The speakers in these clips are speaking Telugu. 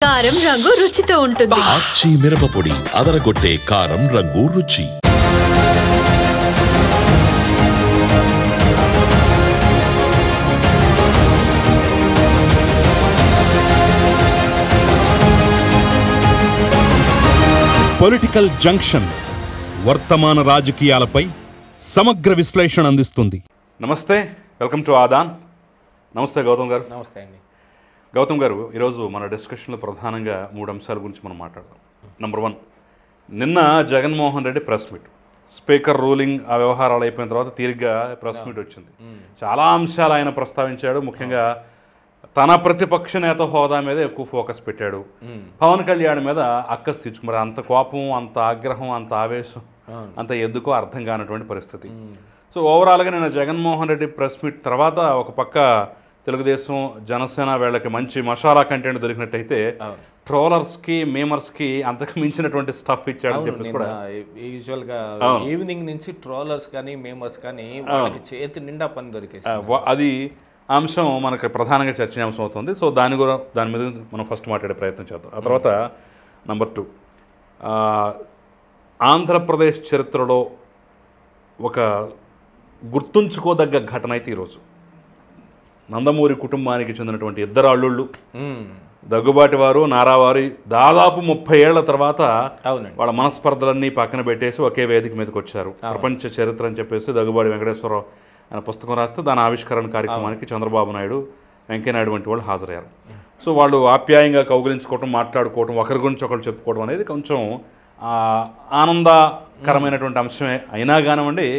కారం రంగు రుచితో ఉంటుంది. ఆచి మిరపపొడి అదరగొట్టే కారం రంగు రుచి. పొలిటికల్ జంక్షన్ వర్తమాన రాజకీయాలపై సమగ్ర విశ్లేషణ అందిస్తుంది. నమస్తే, వెల్కమ్ టు ఆదాన్. నమస్తే గౌతమ్ గారు. నమస్తే అండి. గౌతమ్ గారు, ఈరోజు మన డిస్కషన్లో ప్రధానంగా 3 అంశాల గురించి మనం మాట్లాడదాం. నెంబర్ 1, నిన్న Jaganmohan Reddy press meet, speaker ruling ఆ వ్యవహారాలు అయిపోయిన తర్వాత తీరిగ్గా ప్రెస్ మీట్ వచ్చింది. చాలా అంశాలు ఆయన ప్రస్తావించాడు. ముఖ్యంగా తన ప్రతిపక్ష నేత హోదా మీద ఎక్కువ ఫోకస్ పెట్టాడు. పవన్ కళ్యాణ్ మీద అక్కసు తీర్చుకున్నారు. అంత కోపం, అంత ఆగ్రహం, అంత ఆవేశం, అంత ఎందుకో అర్థం కానటువంటి పరిస్థితి. సో ఓవరాల్గా నిన్న జగన్మోహన్ రెడ్డి ప్రెస్ మీట్ తర్వాత ఒక పక్క తెలుగుదేశం, జనసేన వీళ్ళకి మంచి మసాలా కంటెంట్ దొరికినట్టయితే ట్రోలర్స్కి, మేమర్స్కి అంతకు మించినటువంటి స్టఫ్ ఇచ్చాడని చెప్పేసి కూడా యూజువల్గా ఈవినింగ్ నుంచి ట్రోలర్స్ కానీ మేమర్స్ కానీ వాళ్ళకి చేతి నిండా పని దొరికేసి అది అంశం మనకు ప్రధానంగా చర్చనీయాంశం అవుతుంది. సో దాని మీద మనం ఫస్ట్ మాట్లాడే ప్రయత్నం చేద్దాం. ఆ తర్వాత నెంబర్ 2, ఆంధ్రప్రదేశ్ చరిత్రలో ఒక గుర్తుంచుకోదగ్గ ఘటన అయితే ఈరోజు నందమూరి కుటుంబానికి చెందినటువంటి 2 అల్లుళ్ళు, దగ్గుబాటి వారు, నారావారి, దాదాపు 30 ఏళ్ల తర్వాత వాళ్ళ మనస్పర్ధలన్నీ పక్కన పెట్టేసి ఒకే వేదిక మీదకి వచ్చారు. ప్రపంచ చరిత్ర అని చెప్పేసి దగ్గుబాటి వెంకటేశ్వరరావు ఆయన పుస్తకం రాస్తే దాని ఆవిష్కరణ కార్యక్రమానికి చంద్రబాబు నాయుడు, వెంకయ్యనాయుడు వంటి వాళ్ళు హాజరయ్యారు. సో వాళ్ళు ఆప్యాయంగా కౌగిలించుకోవటం, మాట్లాడుకోవటం, ఒకరి గురించి ఒకరు చెప్పుకోవడం అనేది కొంచెం ఆనందకరమైనటువంటి అంశమే. అయినా కానివ్వండి,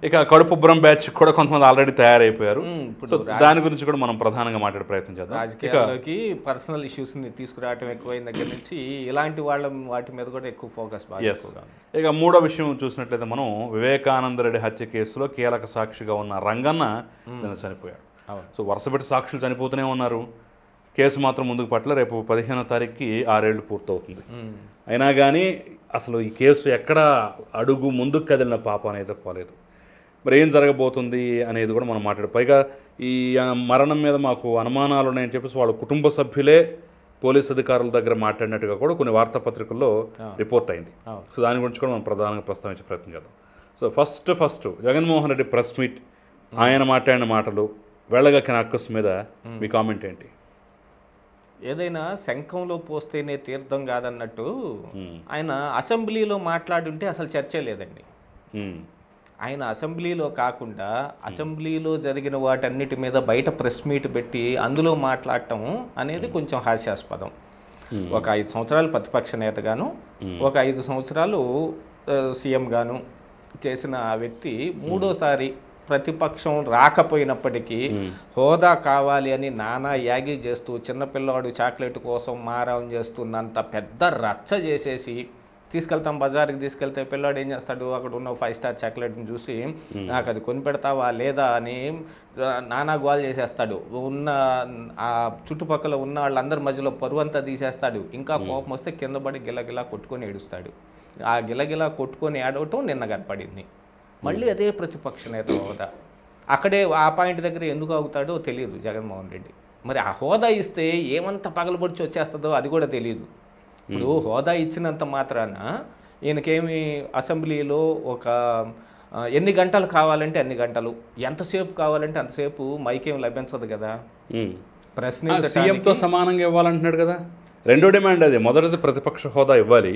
ఇక కడుపుబ్బరం బ్యాచ్ కూడా కొంతమంది ఆల్రెడీ తయారైపోయారు. సో దాని గురించి కూడా మనం ప్రధానంగా మాట్లాడే ప్రయత్నం చేద్దాం. రాజకీయాల్లోకి పర్సనల్ ఇష్యూస్ని తీసుకురావటం ఎక్కువైన దగ్గర నుంచి ఇలాంటి వాటి మీద కూడా ఎక్కువ ఫోకస్. ఇక 3వ విషయం చూసినట్లయితే మనం వివేకానంద రెడ్డి హత్య కేసులో కీలక సాక్షిగా ఉన్న రంగన్న నిన్న చనిపోయాడు. సో వరుసపెట్టి సాక్షులు చనిపోతూనే ఉన్నారు. కేసు మాత్రం ముందుకు పట్ల రేపు 15వ తారీఖుకి 6 ఏళ్ళు పూర్తవుతుంది. అయినా కానీ అసలు ఈ కేసు ఎక్కడ అడుగు ముందుకు కదిలిన పాప అనేది పోలేదు. మరి ఏం జరగబోతుంది అనేది కూడా మనం మాట్లాడు. పైగా ఈ మరణం మీద మాకు అనుమానాలు ఉన్నాయని చెప్పేసి వాళ్ళ కుటుంబ సభ్యులే పోలీస్ అధికారుల దగ్గర మాట్లాడినట్టుగా కూడా కొన్ని వార్తాపత్రికల్లో రిపోర్ట్ అయింది. సో దాని గురించి కూడా మనం ప్రధానంగా ప్రస్తావించే ప్రయత్నం చేద్దాం. So first Jaganmohan Reddy press meet, ఆయన మాట్లాడిన మాటలు, వెళ్ళగక్కిన అక్కసు మీద మీ కామెంట్ ఏంటి? ఏదైనా శంఖంలో పోస్తేనే తీర్థం కాదన్నట్టు ఆయన అసెంబ్లీలో మాట్లాడుంటే అసలు చర్చే లేదండి. ఆయన అసెంబ్లీలో కాకుండా అసెంబ్లీలో జరిగిన వాటన్నిటి మీద బయట ప్రెస్ మీట్ పెట్టి అందులో మాట్లాడటం అనేది కొంచెం హాస్యాస్పదం. ఒక 5 సంవత్సరాలు ప్రతిపక్ష నేతగాను, ఒక 5 సంవత్సరాలు సీఎంగాను చేసిన ఆ వ్యక్తి 3వసారి ప్రతిపక్షం రాకపోయినప్పటికీ హోదా కావాలి అని నానా యాగి చేస్తూ, చిన్నపిల్లవాడు చాక్లెట్ కోసం మారం చేస్తున్నంత పెద్ద రచ్చ చేసేసి తీసుకెళ్తాం, బజార్కి తీసుకెళ్తే పిల్లాడు ఏం చేస్తాడు, అక్కడ ఉన్న 5 స్టార్ చాక్లెట్ని చూసి నాకు అది కొనిపెడతావా లేదా అని నానా గోల్ చేసేస్తాడు. ఉన్న ఆ చుట్టుపక్కల ఉన్న వాళ్ళందరి మధ్యలో పరువంతా తీసేస్తాడు. ఇంకా కోపం వస్తే కింద పడి గిలగిలా కొట్టుకొని ఏడుస్తాడు. ఆ గిలగిలా కొట్టుకొని ఏడవటం నిన్న కనపడింది. మళ్ళీ అదే ప్రతిపక్ష నేత హోదా. అక్కడే ఆ పాయింట్ దగ్గర ఎందుకు ఆగుతాడో తెలియదు జగన్మోహన్ రెడ్డి. మరి ఆ హోదా ఇస్తే ఏమంత పగలబొడిచి వచ్చేస్తుందో అది కూడా తెలియదు. ఇప్పుడు హోదా ఇచ్చినంత మాత్రాన ఈయనకేమి అసెంబ్లీలో ఒక ఎన్ని గంటలు కావాలంటే అన్ని గంటలు, ఎంతసేపు కావాలంటే అంతసేపు మైకేం లభించదు కదా. సీఎంతో సమానంగా ఇవ్వాలంటున్నాడు కదా. 2వ డిమాండ్ అది. మొదటిది ప్రతిపక్ష హోదా ఇవ్వాలి,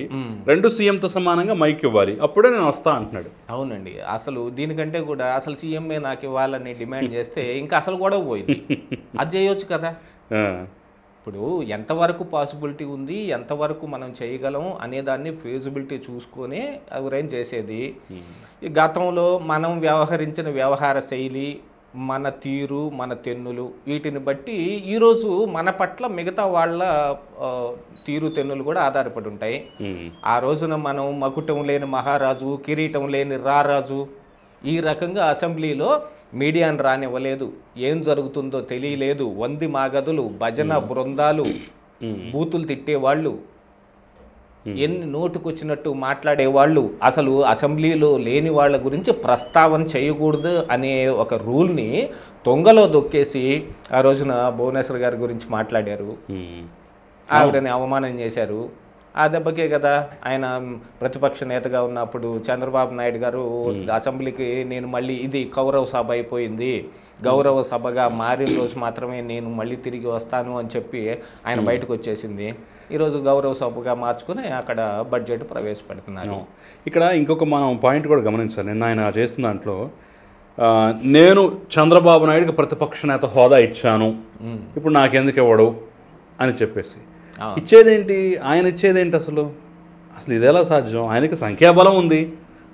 2 సీఎంతో సమానంగా మైక్ ఇవ్వాలి, అప్పుడే నేను వస్తా అంటున్నాడు. అవునండి. అసలు దీనికంటే కూడా అసలు సీఎంఏ నాకు ఇవ్వాలని డిమాండ్ చేస్తే ఇంకా అసలు గొడవ పోయింది. అది చేయొచ్చు కదా. ఇప్పుడు ఎంతవరకు పాసిబిలిటీ ఉంది, ఎంతవరకు మనం చేయగలం అనేదాన్ని ఫీజిబిలిటీ చూసుకొని ఎవరైనా చేసేది. ఈ గతంలో మనం వ్యవహరించిన వ్యవహార శైలి, మన తీరు, మన తెన్నులు, వీటిని బట్టి ఈరోజు మన పట్ల మిగతా వాళ్ళ తీరు తెన్నులు కూడా ఆధారపడి ఉంటాయి. ఆ రోజున మనం మకుటం లేని మహారాజు, కిరీటం లేని రారాజు, ఈ రకంగా అసెంబ్లీలో మీడియాను రానివ్వలేదు, ఏం జరుగుతుందో తెలియలేదు, వంది మాగదులు, భజన బృందాలు, బూతులు తిట్టేవాళ్ళు, ఎన్ని నోటుకొచ్చినట్టు మాట్లాడేవాళ్ళు, అసలు అసెంబ్లీలో లేని వాళ్ళ గురించి ప్రస్తావన చేయకూడదు అనే ఒక రూల్ని తొంగలో దొక్కేసి ఆ రోజున భువనేశ్వర్ గారి గురించి మాట్లాడారు. ఆవిడని అవమానం చేశారు. ఆ దెబ్బకే కదా ఆయన ప్రతిపక్ష నేతగా ఉన్నప్పుడు చంద్రబాబు నాయుడు గారు అసెంబ్లీకి నేను మళ్ళీ ఇది కౌరవ సభ అయిపోయింది, గౌరవ సభగా మారిన రోజు మాత్రమే నేను మళ్ళీ తిరిగి వస్తాను అని చెప్పి ఆయన బయటకు వచ్చేసింది. ఈరోజు గౌరవ సభగా మార్చుకుని అక్కడ బడ్జెట్ ప్రవేశపెడుతున్నారు. ఇక్కడ ఇంకొక మనం పాయింట్ కూడా గమనించాలి. నిన్న ఆయన చేసిన దాంట్లో నేను చంద్రబాబు నాయుడుకి ప్రతిపక్ష నేత హోదా ఇచ్చాను, ఇప్పుడు నాకెందుకు ఇవ్వడు అని చెప్పేసి ఇచ్చేదేంటి, ఆయన ఇచ్చేదేంటి అసలు ఇది ఎలా సాధ్యం? ఆయనకి సంఖ్యాబలం ఉంది,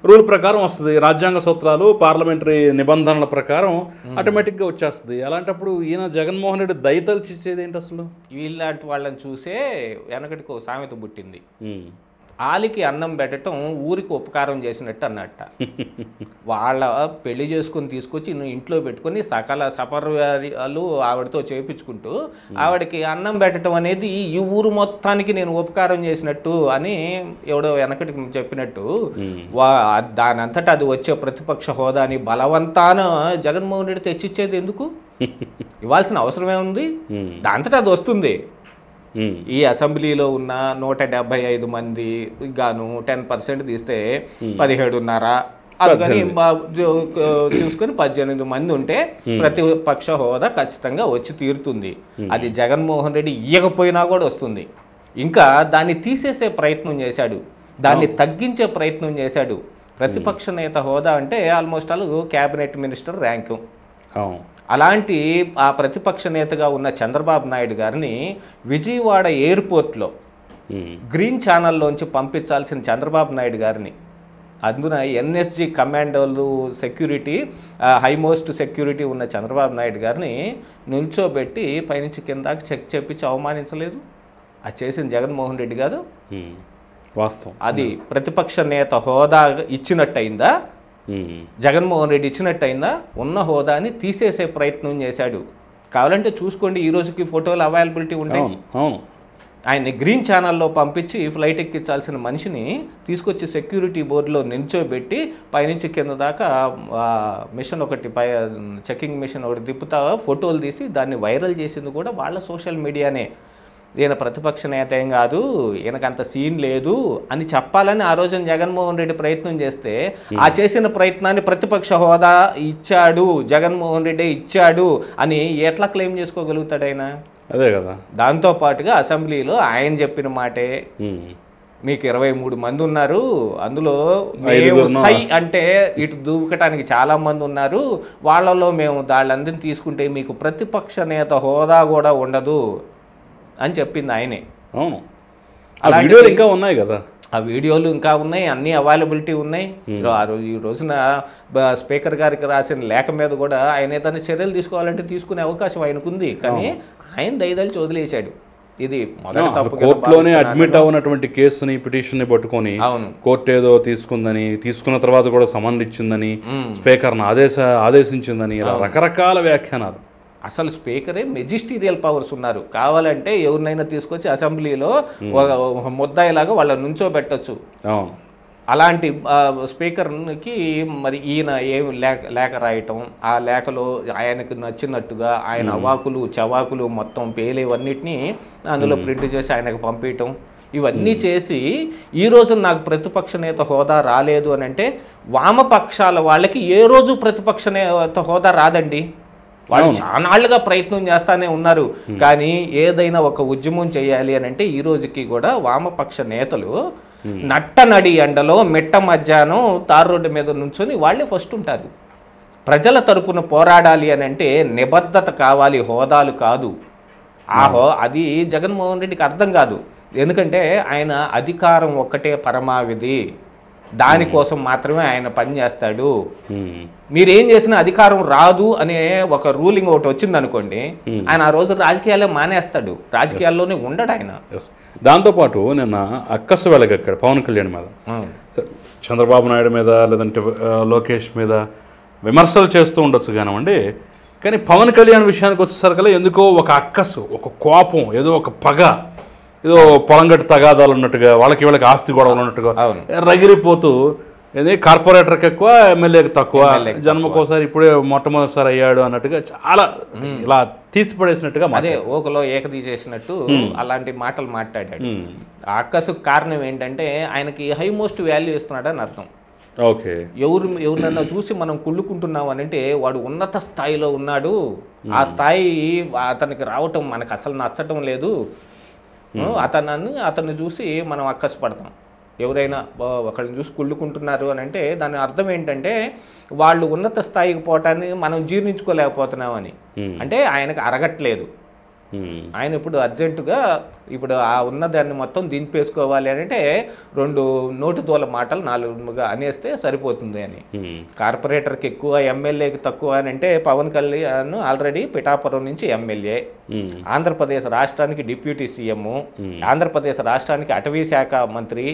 రూల్ ప్రకారం వస్తుంది, రాజ్యాంగ సూత్రాలు పార్లమెంటరీ నిబంధనల ప్రకారం ఆటోమేటిక్గా వచ్చేస్తుంది. అలాంటప్పుడు ఈయన జగన్మోహన్ రెడ్డి దయతలిచి ఇచ్చేదేంటి అసలు? వీళ్ళంటి వాళ్ళని చూసే వెనకటికి ఒక సామెత పుట్టింది, ఆలికి అన్నం పెట్టడం ఊరికి ఉపకారం చేసినట్టు అన్నట్ట. వాళ్ళ పెళ్లి చేసుకుని తీసుకొచ్చి ఇంట్లో పెట్టుకొని సకల సపర్యాలు ఆవిడతో చేయించుకుంటూ ఆవిడకి అన్నం పెట్టడం అనేది ఈ ఊరు మొత్తానికి నేను ఉపకారం చేసినట్టు అని ఎవడో వెనకటికి చెప్పినట్టు దాని అంతటా అది వచ్చే ప్రతిపక్ష హోదాని బలవంతాన జగన్మోహన్ రెడ్డి తెచ్చిచ్చేది ఎందుకు? ఇవ్వాల్సిన అవసరమే ఉంది, దాంతటా అది వస్తుంది. ఈ అసెంబ్లీలో ఉన్న 175 మంది గాను 10% తీస్తే 17.5, అందుకని చూసుకొని 18 మంది ఉంటే ప్రతిపక్ష హోదా ఖచ్చితంగా వచ్చి తీరుతుంది. అది జగన్మోహన్ రెడ్డి ఇయ్యకపోయినా కూడా వస్తుంది. ఇంకా దాన్ని తీసేసే ప్రయత్నం చేశాడు, దాన్ని తగ్గించే ప్రయత్నం చేశాడు. ప్రతిపక్ష నేత హోదా అంటే almost all cabinet minister rank. అలాంటి ఆ ప్రతిపక్ష నేతగా ఉన్న చంద్రబాబు నాయుడు గారిని విజయవాడ ఎయిర్పోర్ట్లో గ్రీన్ ఛానల్లోంచి పంపించాల్సిన చంద్రబాబు నాయుడు గారిని, అందున ఎన్ఎస్జి కమాండోలు సెక్యూరిటీ హైమోస్ట్ సెక్యూరిటీ ఉన్న చంద్రబాబు నాయుడు గారిని నిల్చోబెట్టి పైనుంచి కిందాకి చెక్ చేపించి అవమానించలేదు. అది చేసిన జగన్మోహన్ రెడ్డి గారు. వాస్తవం. అది ప్రతిపక్ష నేత హోదా ఇచ్చినట్టయిందా? జగన్మోహన్ రెడ్డి ఇచ్చినట్టయిందా? ఉన్న హోదాని తీసేసే ప్రయత్నం చేశాడు. కావాలంటే చూసుకోండి, ఈ రోజుకి ఫోటోలు అవైలబిలిటీ ఉంటాయి. ఆయన్ని గ్రీన్ ఛానల్లో పంపించి ఫ్లైట్ ఎక్కించాల్సిన మనిషిని తీసుకొచ్చి సెక్యూరిటీ బోర్డులో నిల్చోబెట్టి పైనుంచి కింద దాకా మిషన్ ఒకటి చెకింగ్ మిషన్ ఒకటి తిప్పుతా ఫోటోలు తీసి దాన్ని వైరల్ చేసింది కూడా వాళ్ళ సోషల్ మీడియానే. ఈయన ప్రతిపక్ష నేత ఏం కాదు, ఈయనకంత సీన్ లేదు అని చెప్పాలని ఆ రోజున జగన్మోహన్ రెడ్డి ప్రయత్నం చేస్తే ఆ చేసిన ప్రయత్నాన్ని ప్రతిపక్ష హోదా ఇచ్చాడు జగన్మోహన్ రెడ్డి ఇచ్చాడు అని ఎట్లా క్లెయిమ్ చేసుకోగలుగుతాడు ఆయన? అదే కదా. దాంతోపాటుగా అసెంబ్లీలో ఆయన చెప్పిన మాటే, మీకు 23 మంది ఉన్నారు, అందులో మేము సై అంటే ఇటు దూకటానికి చాలా మంది ఉన్నారు, వాళ్ళలో మేము వాళ్ళందరినీ తీసుకుంటే మీకు ప్రతిపక్ష నేత హోదా కూడా ఉండదు అని చెప్పింది ఆయనే. అవును, ఆ వీడియోలు ఇంకా ఉన్నాయి కదా, ఆ వీడియోలు ఇంకా ఉన్నాయి, అన్ని అవైలబిలిటీ ఉన్నాయి. ఈ రోజున స్పీకర్ గారికి రాసిన లేఖ మీద కూడా ఆయన ఏదైనా చర్యలు తీసుకోవాలంటే తీసుకునే అవకాశం ఆయనకుంది, కానీ ఆయన దయదలిచి వదిలేశాడు. ఇది మొదటి తప్పు. కోర్టులోనే అడ్మిట్ అవునటువంటి కేసుని పిటిషన్ని పట్టుకొని కోర్టు ఏదో తీసుకుందని, తీసుకున్న తర్వాత కూడా సమన్లు ఇచ్చిందని, స్పీకర్ను ఆదేశించిందని, ఇలా రకరకాల వ్యాఖ్యానాలు. అసలు స్పీకరే మెజిస్టీరియల్ పవర్స్ ఉన్నారు, కావాలంటే ఎవరినైనా తీసుకొచ్చి అసెంబ్లీలో ముద్దాయిలాగా వాళ్ళ నుంచోబెట్టచ్చు. అలాంటి స్పీకర్కి మరి ఈయన ఏం లేఖ రాయటం, ఆ లేఖలో ఆయనకు నచ్చినట్టుగా ఆయన అవాకులు చవాకులు మొత్తం పేలేవన్నిటినీ అందులో ప్రింట్ చేసి ఆయనకు పంపించటం, ఇవన్నీ చేసి ఈరోజు నాకు ప్రతిపక్ష నేత హోదా రాలేదు అని అంటే, వామపక్షాల వాళ్ళకి ఏ రోజు ప్రతిపక్ష నేత హోదా రాదండి. వాళ్ళు చానాళ్ళుగా ప్రయత్నం చేస్తానే ఉన్నారు, కానీ ఏదైనా ఒక ఉద్యమం చేయాలి అని అంటే ఈ రోజుకి కూడా వామపక్ష నేతలు నట్టనడి ఎండలో మిట్ట మధ్యాహ్నం తారు రోడ్డు మీద నుంచొని వాళ్ళే ఫస్ట్ ఉంటారు. ప్రజల తరపున పోరాడాలి అని అంటే నిబద్ధత కావాలి, హోదాలు కాదు. అది జగన్మోహన్ రెడ్డికి అర్థం కాదు. ఎందుకంటే ఆయన అధికారం ఒక్కటే పరమావధి, దానికోసం మాత్రమే ఆయన పనిచేస్తాడు. మీరేం చేసినా అధికారం రాదు అనే ఒక రూలింగ్ ఒకటి వచ్చింది అనుకోండి, ఆయన ఆ రోజు రాజకీయాలే మానేస్తాడు, రాజకీయాల్లోనే ఉండడు ఆయన. దాంతోపాటు నిన్న అక్కసు వెళ్ళగక్కాడు పవన్ కళ్యాణ్ మీద, చంద్రబాబు నాయుడు మీద లేదంటే లోకేష్ మీద విమర్శలు చేస్తూ ఉండొచ్చు కానివ్వండి, కానీ పవన్ కళ్యాణ్ విషయానికి వచ్చేసరికల్లా ఎందుకో ఒక అక్కసు, ఒక కోపం, ఏదో ఒక పగ, ఏదో పొలంగట్టు తగాదాలు ఉన్నట్టుగా, వాళ్ళకి ఆస్తి గొడవలు ఉన్నట్టుగా రగిలిపోతూ ఇది కార్పొరేటర్కి ఎక్కువ, ఎమ్మెల్యేకి తక్కువ, జన్మకోసారి ఇప్పుడే మొట్టమొదటిసారి అయ్యాడు అన్నట్టుగా చాలా ఇలా తీసిపడేసినట్టుగా అదే ఓకలో ఏకదీసేసినట్టు అలాంటి మాటలు మాట్లాడాడు. ఆ అక్కసు కారణం ఏంటంటే ఆయనకి హై మోస్ట్ వాల్యూ ఇస్తున్నాడని అర్థం. ఓకే, ఎవరినన్నా చూసి మనం కుళ్ళుకుంటున్నాం అని అంటే వాడు ఉన్నత స్థాయిలో ఉన్నాడు, ఆ స్థాయి అతనికి రావటం మనకు అసలు నచ్చటం లేదు, అతన్ని చూసి మనం అక్కసు పడతాం. ఎవరైనా ఒకరిని చూసి కుళ్ళుకుంటున్నారు అని అంటే దాని అర్థం ఏంటంటే వాళ్ళు ఉన్నత స్థాయికి పోవటాన్ని మనం జీర్ణించుకోలేకపోతున్నామని. అంటే ఆయనకు అరగట్లేదు. ఆయన ఇప్పుడు అర్జెంటుగా ఇప్పుడు ఆ ఉన్నదాన్ని మొత్తం దింపేసుకోవాలి అని అంటే 2 నోటి దూల మాటలు 4గా అనేస్తే సరిపోతుంది అని. కార్పొరేటర్కి ఎక్కువ, ఎమ్మెల్యేకి తక్కువ అని అంటే పవన్ కళ్యాణ్ ఆల్రెడీ పిఠాపురం నుంచి ఎమ్మెల్యే, ఆంధ్రప్రదేశ్ రాష్ట్రానికి డిప్యూటీ సీఎం, ఆంధ్రప్రదేశ్ రాష్ట్రానికి అటవీ శాఖ మంత్రి,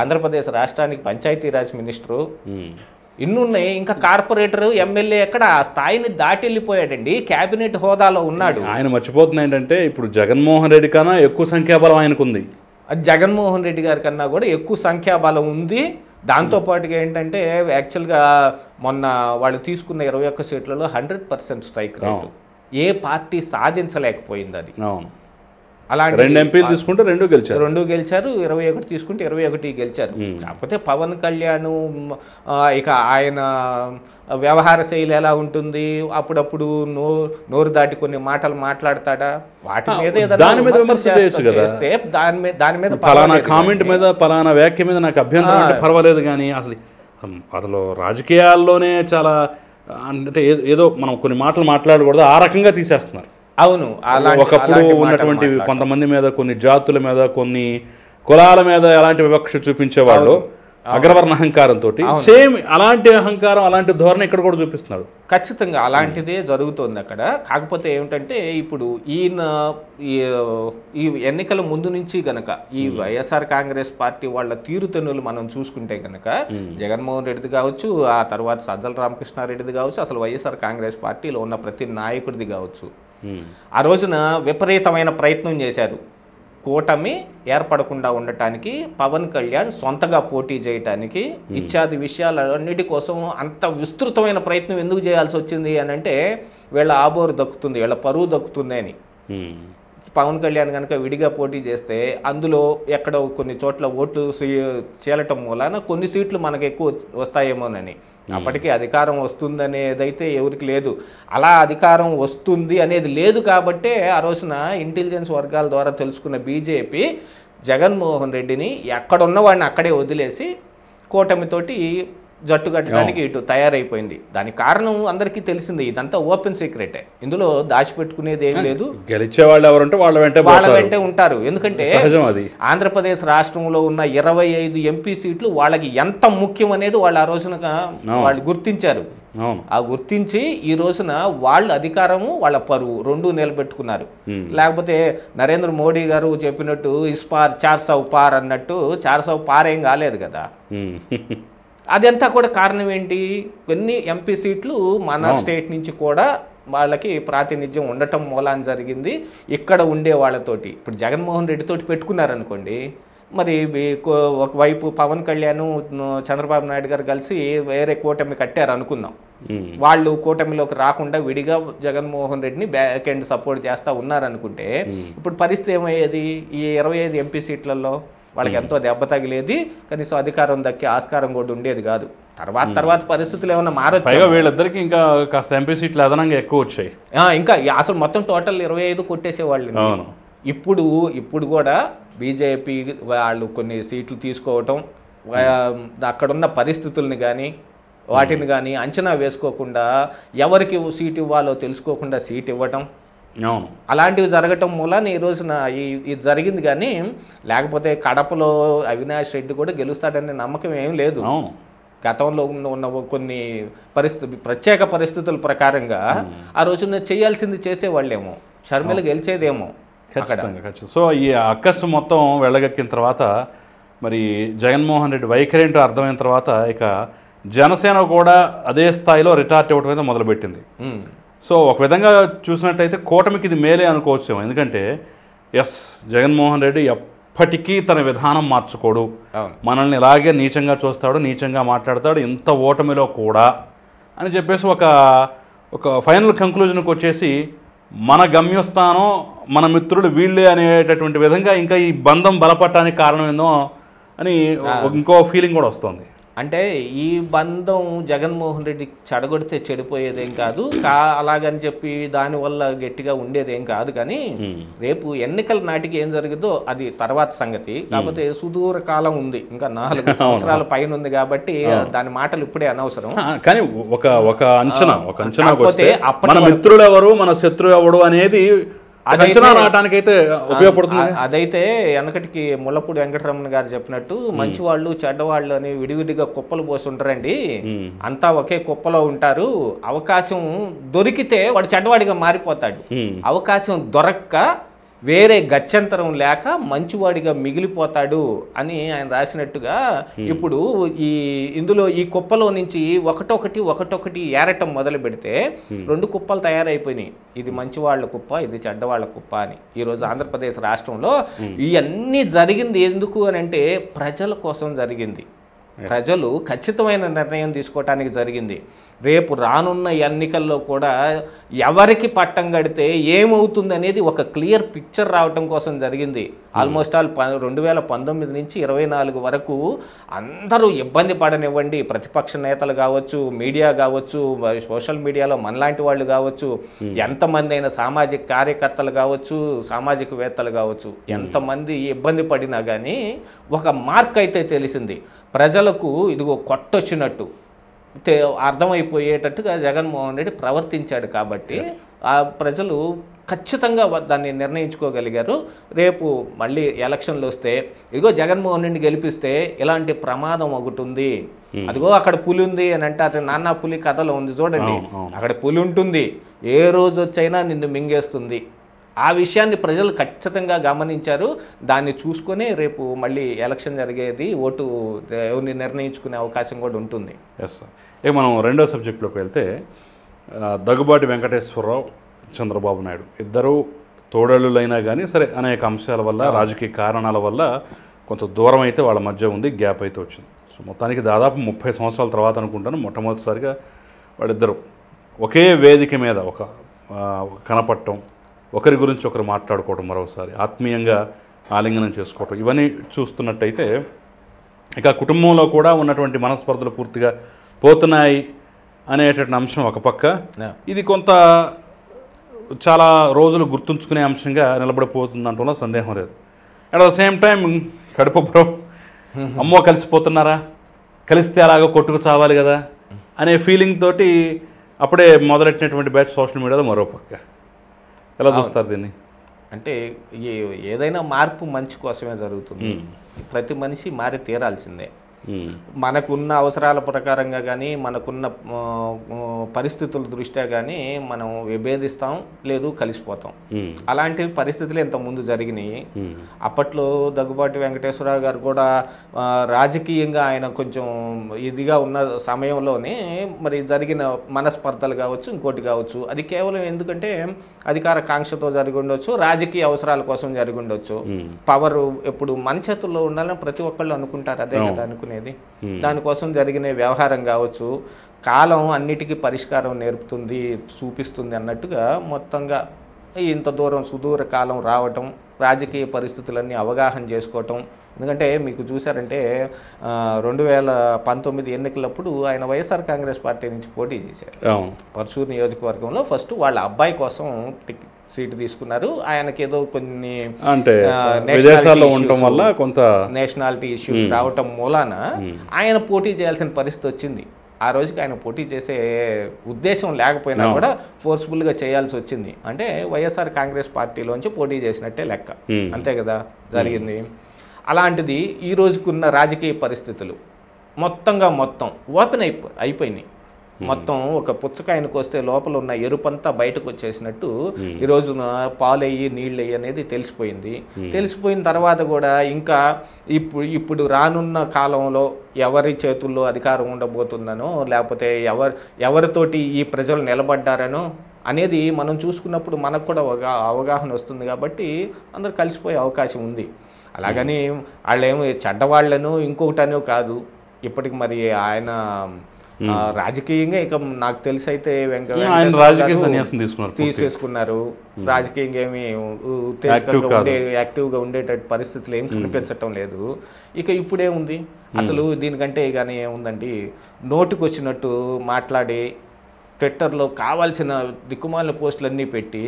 ఆంధ్రప్రదేశ్ రాష్ట్రానికి పంచాయతీరాజ్ మినిస్టరు, ఇన్నున్నాయి. ఇంకా కార్పొరేటర్, ఎమ్మెల్యే ఎక్కడ ఆ స్థాయిని దాటి వెళ్ళిపోయాడండి, కేబినెట్ హోదాలో ఉన్నాడు. ఆయన మర్చిపోతుంది ఏంటంటే ఇప్పుడు జగన్మోహన్ రెడ్డి కన్నా ఎక్కువ సంఖ్యాబలం ఆయనకుంది. జగన్మోహన్ రెడ్డి గారి కన్నా కూడా ఎక్కువ సంఖ్యాబలం ఉంది. దాంతోపాటుగా ఏంటంటే యాక్చువల్గా మొన్న వాళ్ళు తీసుకున్న 21 సీట్లలో 100% స్ట్రైక్ రేట్ ఏ పార్టీ సాధించలేకపోయింది. అది అలాంటి 2 ఎంపీలు తీసుకుంటే 2 గెలిచారు, 21 తీసుకుంటే 21 గెలిచారు. కాకపోతే పవన్ కళ్యాణ్ ఇక ఆయన వ్యవహార శైలి ఎలా ఉంటుంది, అప్పుడప్పుడు నోరు దాటి కొన్ని మాటలు మాట్లాడతాడా, వాటి మీద చేస్తే దాని మీద పలానా కామెంట్ మీద, పలానా వ్యాఖ్య మీద నాకు అభ్యంతరం అంటే పర్వాలేదు, కానీ అసలు రాజకీయాల్లోనే చాలా అంటే ఏదో మనం కొన్ని మాటలు మాట్లాడకూడదు ఆ రకంగా తీసేస్తున్నారు. అవును, ఒకప్పుడు ఉన్నటువంటి కొంతమంది మీద, కొన్ని జాతుల మీద, కొన్ని కులాల మీద ఎలాంటి వివక్ష చూపించేవాళ్ళు అగ్రవర్ణ అహంకారంతో, సేమ్ అలాంటి అహంకారం, అలాంటి ధోరణి ఇక్కడ కూడా చూపిస్తున్నాడు. ఖచ్చితంగా అలాంటిదే జరుగుతుంది అక్కడ. కాకపోతే ఏమిటంటే ఇప్పుడు ఈ ఎన్నికల ముందు నుంచి గనక ఈ వైఎస్ఆర్ కాంగ్రెస్ పార్టీ వాళ్ళ తీరుతెన్నులు మనం చూసుకుంటే గనక జగన్మోహన్ రెడ్డిది కావచ్చు, ఆ తర్వాత సజ్జల రామకృష్ణారెడ్డిది కావచ్చు, అసలు వైఎస్ఆర్ కాంగ్రెస్ పార్టీలో ఉన్న ప్రతి నాయకుడిది కావచ్చు, ఆ రోజున విపరీతమైన ప్రయత్నం చేశారు కూటమి ఏర్పడకుండా ఉండటానికి, పవన్ కళ్యాణ్ సొంతగా పోటీ చేయటానికి, ఇత్యాది విషయాలన్నిటి కోసం అంత విస్తృతమైన ప్రయత్నం ఎందుకు చేయాల్సి వచ్చింది అని అంటే వీళ్ళ ఆబోరు దక్కుతుంది, వీళ్ళ పరువు దక్కుతుంది అని. పవన్ కళ్యాణ్ కనుక విడిగా పోటీ చేస్తే అందులో ఎక్కడో కొన్ని చోట్ల ఓట్లు చీలటం మూలాన కొన్ని సీట్లు మనకు ఎక్కువ వస్తాయేమోనని, అప్పటికి అధికారం వస్తుందనేదైతే ఎవరికి లేదు. అలా అధికారం వస్తుంది అనేది లేదు కాబట్టే ఆ రోజున ఇంటెలిజెన్స్ వర్గాల ద్వారా తెలుసుకున్న బీజేపీ జగన్మోహన్ రెడ్డిని ఎక్కడున్న వాడిని అక్కడే వదిలేసి కూటమితోటి జట్టు కట్టడానికి ఇటు తయారైపోయింది. దానికి కారణం అందరికీ తెలిసింది, ఇదంతా ఓపెన్ సీక్రెటే, ఇందులో దాచిపెట్టుకునేది ఏం లేదు. గెలిచే వాళ్ళు ఎవరంటే వాళ్ళ వెంటే ఉంటారు. ఎందుకంటే ఆంధ్రప్రదేశ్ రాష్ట్రంలో ఉన్న 25 ఎంపీ సీట్లు వాళ్ళకి ఎంత ముఖ్యం అనేది వాళ్ళు ఆ రోజున వాళ్ళు గుర్తించారు. ఆ గుర్తించి ఈ రోజున వాళ్ళ అధికారము, వాళ్ళ పరువు 2 నిలబెట్టుకున్నారు. లేకపోతే నరేంద్ర మోడీ గారు చెప్పినట్టు ఇస్ పార్ 400 పార్ అన్నట్టు 400 పార్ ఏం కాలేదు కదా. అదంతా కూడా కారణం ఏంటి, కొన్ని ఎంపీ సీట్లు మన స్టేట్ నుంచి కూడా వాళ్ళకి ప్రాతినిధ్యం ఉండటం మూలాన జరిగింది. ఇక్కడ ఉండే వాళ్ళతోటి ఇప్పుడు జగన్మోహన్ రెడ్డి తోటి పెట్టుకున్నారనుకోండి, మరి ఒకవైపు పవన్ కళ్యాణ్, చంద్రబాబు నాయుడు గారు కలిసి వేరే కూటమి కట్టారు అనుకుందాం, వాళ్ళు కూటమిలోకి రాకుండా విడిగా జగన్మోహన్ రెడ్డిని బ్యాక్ ఎండ్ సపోర్ట్ చేస్తూ ఉన్నారనుకుంటే ఇప్పుడు పరిస్థితి ఏమయ్యేది, ఈ 25 ఎంపీ సీట్లలో వాళ్ళకి ఎంతో దెబ్బ తగిలేది, కనీసం అధికారం దక్కే ఆస్కారం కూడా ఉండేది కాదు. తర్వాత పరిస్థితులు ఏమన్నా మారొచ్చు. వీళ్ళిద్దరికి ఇంకా కాస్త ఎంపీ సీట్లు అదనంగా ఎక్కువ వచ్చాయి, ఇంకా అసలు మొత్తం టోటల్ 25 కొట్టేసేవాళ్ళు. ఇప్పుడు కూడా బీజేపీ వాళ్ళు కొన్ని సీట్లు తీసుకోవటం, అక్కడున్న పరిస్థితుల్ని కానీ వాటిని కానీ అంచనా వేసుకోకుండా, ఎవరికి సీట్ ఇవ్వాలో తెలుసుకోకుండా సీట్ ఇవ్వటం, అలాంటివి జరగటం మూలాన ఈ రోజున ఇది జరిగింది. కానీ లేకపోతే కడపలో అవినాష్ రెడ్డి కూడా గెలుస్తాడనే నమ్మకం ఏం లేదు. గతంలో ఉన్న కొన్ని ప్రత్యేక పరిస్థితుల ప్రకారంగా ఆ రోజున చేయాల్సింది చేసేవాళ్ళేమో, షర్మిల గెలిచేదేమో. సో ఈ అక్కసు మొత్తం వెళ్ళగక్కిన తర్వాత మరి జగన్మోహన్ రెడ్డి వైఖరి ఏంటో అర్థమైన తర్వాత ఇక జనసేన కూడా అదే స్థాయిలో రిటార్ట్ ఇవ్వడం అయితే మొదలుపెట్టింది. సో ఒక విధంగా చూసినట్టయితే కూటమికి ఇది మేలే అనుకోవచ్చు. ఎందుకంటే జగన్మోహన్ రెడ్డి ఎప్పటికీ తన విధానం మార్చుకోడు, మనల్ని ఇలాగే నీచంగా చూస్తాడు, నీచంగా మాట్లాడతాడు ఇంత ఓటమిలో కూడా అని చెప్పేసి ఒక ఫైనల్ కంక్లూజన్కి వచ్చేసి మన గమ్యస్థానం మన మిత్రులు వీళ్ళే అనేటటువంటి విధంగా ఇంకా ఈ బంధం బలపడటానికి కారణం ఏందో అని ఇంకో ఫీలింగ్ కూడా వస్తుంది. అంటే ఈ బంధం జగన్మోహన్ రెడ్డి చెడగొడితే చెడిపోయేదేం కాదు, అలాగని చెప్పి దానివల్ల గట్టిగా ఉండేదేం కాదు. కానీ రేపు ఎన్నికల నాటికి ఏం జరిగిందో అది తర్వాత సంగతి. కాకపోతే సుదూర కాలం ఉంది, ఇంకా 4 సంవత్సరాల పైన ఉంది కాబట్టి దాని మాటలు ఇప్పుడే అనవసరం. కానీ ఒక అంచనా వస్తే మన మిత్రులు ఎవరు మన శత్రువు ఎవడు అనేది రావడానికైతే ఉపయోగపడుతుంది. అదైతే వెనకటికి ముల్లపూడి వెంకటరమణ గారు చెప్పినట్టు మంచివాళ్ళు చెడ్డవాళ్ళు అని విడివిడిగా కుప్పలు పోసి ఉంటారండి, అంతా ఒకే కుప్పలో ఉంటారు. అవకాశం దొరికితే వాడు చెడ్డవాడిగా మారిపోతాడు, అవకాశం దొరక్క వేరే గత్యంతరం లేక మంచివాడిగా మిగిలిపోతాడు అని ఆయన రాసినట్టుగా ఇప్పుడు ఇందులో ఈ కుప్పలో నుంచి ఒకటొకటి ఏరటం మొదలు పెడితే 2 కుప్పలు తయారైపోయినాయి. ఇది మంచివాళ్ల కుప్ప, ఇది చెడ్డవాళ్ల కుప్ప అని. ఈరోజు ఆంధ్రప్రదేశ్ రాష్ట్రంలో ఇవన్నీ జరిగింది ఎందుకు అని అంటే ప్రజల కోసం జరిగింది. ప్రజలు ఖచ్చితమైన నిర్ణయం తీసుకోవటానికి జరిగింది. రేపు రానున్న ఎన్నికల్లో కూడా ఎవరికి పట్టం కడితే ఏమవుతుంది అనేది ఒక క్లియర్ పిక్చర్ రావటం కోసం జరిగింది. ఆల్మోస్ట్ ఆల్ 2019 నుంచి 24 వరకు అందరూ ఇబ్బంది పడనివ్వండి, ప్రతిపక్ష నేతలు కావచ్చు, మీడియా కావచ్చు, సోషల్ మీడియాలో మనలాంటి వాళ్ళు కావచ్చు, ఎంతమంది అయినా సామాజిక కార్యకర్తలు కావచ్చు, సామాజికవేత్తలు కావచ్చు, ఎంతమంది ఇబ్బంది పడినా కానీ ఒక మార్క్ అయితే తెలిసింది. ప్రజలకు ఇదిగో కొట్టొచ్చినట్టు అర్థమైపోయేటట్టుగా జగన్మోహన్ రెడ్డి ప్రవర్తించాడు కాబట్టి ఆ ప్రజలు ఖచ్చితంగా దాన్ని నిర్ణయించుకోగలిగారు. రేపు మళ్ళీ ఎలక్షన్లు వస్తే ఇదిగో జగన్మోహన్ రెడ్డి గెలిపిస్తే ఇలాంటి ప్రమాదం ఒకటి ఉంది, అదిగో అక్కడ పులి ఉంది అని అంటే నాన్న పులి కథలో ఉంది చూడండి, అక్కడ పులి ఉంటుంది, ఏ రోజు వచ్చైనా నిన్ను మింగేస్తుంది. ఆ విషయాన్ని ప్రజలు ఖచ్చితంగా గమనించారు. దాన్ని చూసుకొని రేపు మళ్ళీ ఎలక్షన్ జరిగేది, ఓటు ఎవరిని నిర్ణయించుకునే అవకాశం కూడా ఉంటుంది. Yes sir. మనం రెండో సబ్జెక్టులోకి వెళ్తే దగ్గుబాటి వెంకటేశ్వరరావు, చంద్రబాబు నాయుడు ఇద్దరు తోడళ్ళులైనా కానీ సరే అనేక అంశాల వల్ల, రాజకీయ కారణాల వల్ల కొంత దూరం అయితే వాళ్ళ మధ్య ఉంది, గ్యాప్ అయితే వచ్చింది. సో మొత్తానికి దాదాపు 30 సంవత్సరాల తర్వాత అనుకుంటాను మొట్టమొదటిసారిగా వాళ్ళిద్దరూ ఒకే వేదిక మీద కనపడటం, ఒకరి గురించి ఒకరు మాట్లాడుకోవడం, మరోసారి ఆత్మీయంగా ఆలింగనం చేసుకోవటం, ఇవన్నీ చూస్తున్నట్టయితే ఇక కుటుంబంలో కూడా ఉన్నటువంటి మనస్పర్ధలు పూర్తిగా పోతున్నాయి అనేటటువంటి అంశం ఒక పక్క, ఇది కొంత చాలా రోజులు గుర్తుంచుకునే అంశంగా నిలబడిపోతుంది అంటూ సందేహం లేదు. అట్ ద సేమ్ టైం కడుపుబ్బరం, అమ్మో కలిసిపోతున్నారా, కలిస్తే అలాగో కొట్టుకు చావాలి కదా అనే ఫీలింగ్ తోటి అప్పుడే మొదలెట్టినటువంటి బ్యాచ్ సోషల్ మీడియాలో మరో పక్క. ఎలా చూస్తారు దీన్ని? అంటే ఏదైనా మార్పు మంచి కోసమే జరుగుతుంది. ప్రతి మనిషి మారి తీరాల్సిందే. మనకున్న అవసరాల ప్రకారంగా కానీ మనకున్న పరిస్థితుల దృష్ట్యా కానీ మనం విభేదిస్తాం, లేదు కలిసిపోతాం. అలాంటి పరిస్థితులు ఇంతకుముందు జరిగినాయి. అప్పట్లో దగ్గుబాటి వెంకటేశ్వరరావు గారు కూడా రాజకీయంగా ఆయన కొంచెం ఇదిగా ఉన్న సమయంలోనే మరి జరిగిన మనస్పర్ధలు కావచ్చు, ఇంకోటి కావచ్చు, అది కేవలం ఎందుకంటే అధికార కాంక్షతో జరిగి ఉండొచ్చు, రాజకీయ అవసరాల కోసం జరిగి ఉండొచ్చు. పవర్ ఎప్పుడు మన చేతుల్లో ఉండాలని ప్రతి ఒక్కళ్ళు అనుకుంటారు, అదే కదా అనుకునేది. దానికోసం జరిగిన వ్యవహారం కావచ్చు, కాలం అన్నిటికీ పరిష్కారం నేర్పుతుంది, చూపిస్తుంది అన్నట్టుగా మొత్తంగా ఇంత దూరం సుదూర కాలం రావటం, రాజకీయ పరిస్థితులన్నీ అవగాహన చేసుకోవటం. ఎందుకంటే మీకు చూసారంటే 2019 ఎన్నికలప్పుడు ఆయన వైఎస్ఆర్ కాంగ్రెస్ పార్టీ నుంచి పోటీ చేశారు. పర్చూరు నియోజకవర్గంలో ఫస్ట్ వాళ్ళ అబ్బాయి కోసం సీటు తీసుకున్నారు. ఆయనకి ఏదో కొన్ని నేషనాలిటీ ఇష్యూస్ రావటం మూలాన ఆయన పోటీ చేయాల్సిన పరిస్థితి వచ్చింది. ఆ రోజుకి ఆయన పోటీ చేసే ఉద్దేశం లేకపోయినా కూడా ఫోర్స్ఫుల్గా చేయాల్సి వచ్చింది. అంటే వైఎస్ఆర్ కాంగ్రెస్ పార్టీలోంచి పోటీ చేసినట్టే లెక్క, అంతే కదా జరిగింది. అలాంటిది ఈ రోజుకున్న రాజకీయ పరిస్థితులు మొత్తం ఓపెన్ అయిపోయినాయి. మొత్తం ఒక పుచ్చకాయనికి వస్తే లోపల ఉన్న ఎరుపంతా బయటకు వచ్చేసినట్టు ఈ రోజున పాలయ్యి నీళ్ళయ్యి అనేది తెలిసిపోయింది. తెలిసిపోయిన తర్వాత కూడా ఇంకా ఇప్పుడు రానున్న కాలంలో ఎవరి చేతుల్లో అధికారం ఉండబోతుందనో, లేకపోతే ఎవరితోటి ఈ ప్రజలు నిలబడ్డారనో అనేది మనం చూసుకున్నప్పుడు మనకు కూడా ఒక అవగాహన వస్తుంది. కాబట్టి అందరూ కలిసిపోయే అవకాశం ఉంది. అలాగని వాళ్ళేమో చెడ్డవాళ్ళను ఇంకొకటనో కాదు. ఇప్పటికి మరి ఆయన రాజకీయంగా ఇక నాకు తెలిసి అయితే తీసేసుకున్నారు. రాజకీయంగా ఏమి యాక్టివ్గా ఉండేటట్టు పరిస్థితులు ఏం కనిపించటం లేదు. ఇక ఇప్పుడేముంది అసలు దీనికంటే కానీ ఏముందండి, నోటుకు వచ్చినట్టు మాట్లాడి ట్విట్టర్లో కావాల్సిన దిక్కుమాలిన పోస్టులన్నీ పెట్టి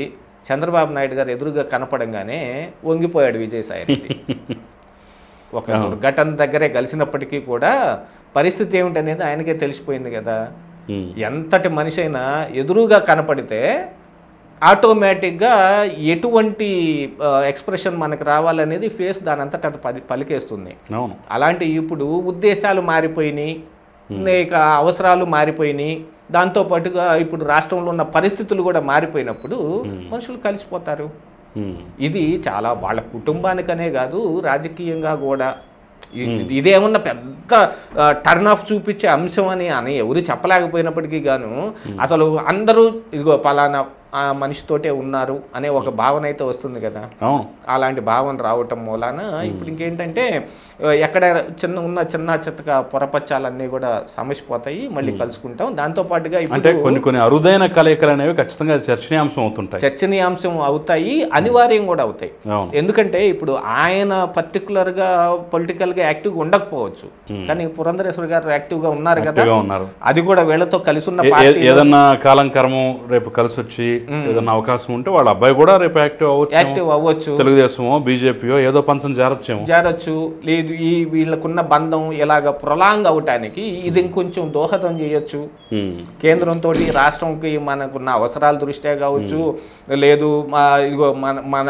చంద్రబాబు నాయుడు గారు ఎదురుగా కనపడంగానే వంగిపోయాడు విజయసాయి రెడ్డి. ఒక దుర్ఘటన దగ్గరే కలిసినప్పటికీ కూడా పరిస్థితి ఏమిటనేది ఆయనకే తెలిసిపోయింది కదా. ఎంతటి మనిషి అయినా ఎదురుగా కనపడితే ఆటోమేటిక్గా ఎటువంటి ఎక్స్ప్రెషన్ మనకు రావాలనేది ఫేస్ దాని అంతటా పలికేస్తుంది. అలాంటి ఇప్పుడు ఉద్దేశాలు మారిపోయినాయి, ఇక అవసరాలు మారిపోయినాయి, దాంతోపాటుగా ఇప్పుడు రాష్ట్రంలో ఉన్న పరిస్థితులు కూడా మారిపోయినప్పుడు మనుషులు కలిసిపోతారు. ఇది చాలా వాళ్ళ కుటుంబానికనే కాదు, రాజకీయంగా కూడా ఇదేమన్నా పెద్ద టర్న్ ఆఫ్ చూపించే అంశం అని ఎవరు చెప్పలేకపోయినప్పటికీ గాను అసలు అందరూ ఇదిగో పలానా మనిషితోటే ఉన్నారు అనే ఒక భావన అయితే వస్తుంది కదా. అలాంటి భావన రావటం మూలాన ఇప్పుడు ఇంకేంటంటే ఎక్కడ చిన్న చిత్తక పొరపచ్చాలన్నీ కూడా సమసిపోతాయి, మళ్ళీ కలుసుకుంటాం. దాంతోపాటుగా అంటే కొన్ని అరుదైన కలయికలు అనేవి ఖచ్చితంగా చర్చనీయాంశం అవుతాయి, అనివార్యం కూడా అవుతాయి. ఎందుకంటే ఇప్పుడు ఆయన పర్టికులర్గా పొలిటికల్గా యాక్టివ్గా ఉండకపోవచ్చు, కానీ పురంధరేశ్వరి గారు యాక్టివ్గా ఉన్నారు కదా. అది కూడా వీళ్ళతో కలిసి ఉన్న ఏదన్నా కాలం కర్మం రేపు కలిసి వచ్చి ఏదన్నా అవకాశం ఉంటే వాళ్ళ అబ్బాయి కూడా రేపు యాక్టివ్ అవ్వచ్చు, తెలుగుదేశమో బీజేపీయో ఏదో పంచం జారొచ్చు. లేదు ఈ వీళ్ళకున్న బంధం ఇలాగ ప్రొలాంగ్ అవటానికి ఇది ఇంకొంచెం దోహదం చేయొచ్చు. కేంద్రంతో రాష్ట్రంకి మనకున్న అవసరాల దృష్ట్యా కావచ్చు, లేదు ఇదిగో మన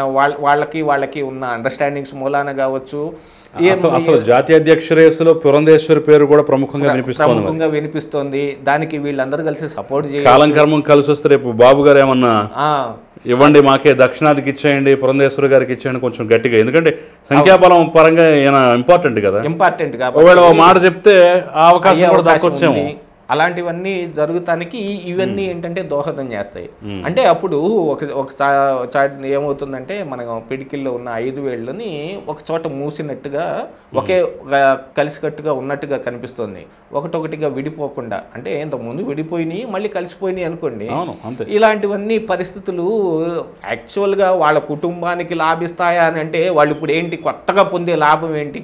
వాళ్ళకి ఉన్న అండర్స్టాండింగ్స్ మూలాన కావచ్చు. అసలు జాతీయ అధ్యక్ష రేసులో పురంధేశ్వరి పేరు కూడా ప్రముఖంగా వినిపిస్తోంది. దానికి వీళ్ళందరూ కలిసి సపోర్ట్ చేయాలి. కాలం కర్మం కలిసి వస్తే రేపు బాబు గారు ఏమన్నా ఇవ్వండి మాకే దక్షిణాదికి ఇచ్చేయండి, పురంధేశ్వరి గారికి ఇచ్చేయండి కొంచెం గట్టిగా, ఎందుకంటే సంఖ్యాబలం పరంగా ఇంపార్టెంట్ కదా. ఒకవేళ మాట చెప్తే ఆ అవకాశం కూడా దక్కొచ్చేమో. అలాంటివన్నీ జరుగుతానికి ఇవన్నీ ఏంటంటే దోహదం చేస్తాయి. అంటే అప్పుడు ఏమవుతుందంటే మన పిడికిల్లో ఉన్న 5 వేళ్ళని ఒక చోట మూసినట్టుగా ఒకే కలిసికట్టుగా ఉన్నట్టుగా కనిపిస్తుంది, ఒకటొకటిగా విడిపోకుండా. అంటే ఇంతకుముందు విడిపోయినాయి మళ్ళీ కలిసిపోయినాయి అనుకోండి. ఇలాంటివన్నీ పరిస్థితులు యాక్చువల్గా వాళ్ళ కుటుంబానికి లాభిస్తాయా అని అంటే వాళ్ళు ఇప్పుడు ఏంటి కొత్తగా పొందే లాభం ఏంటి?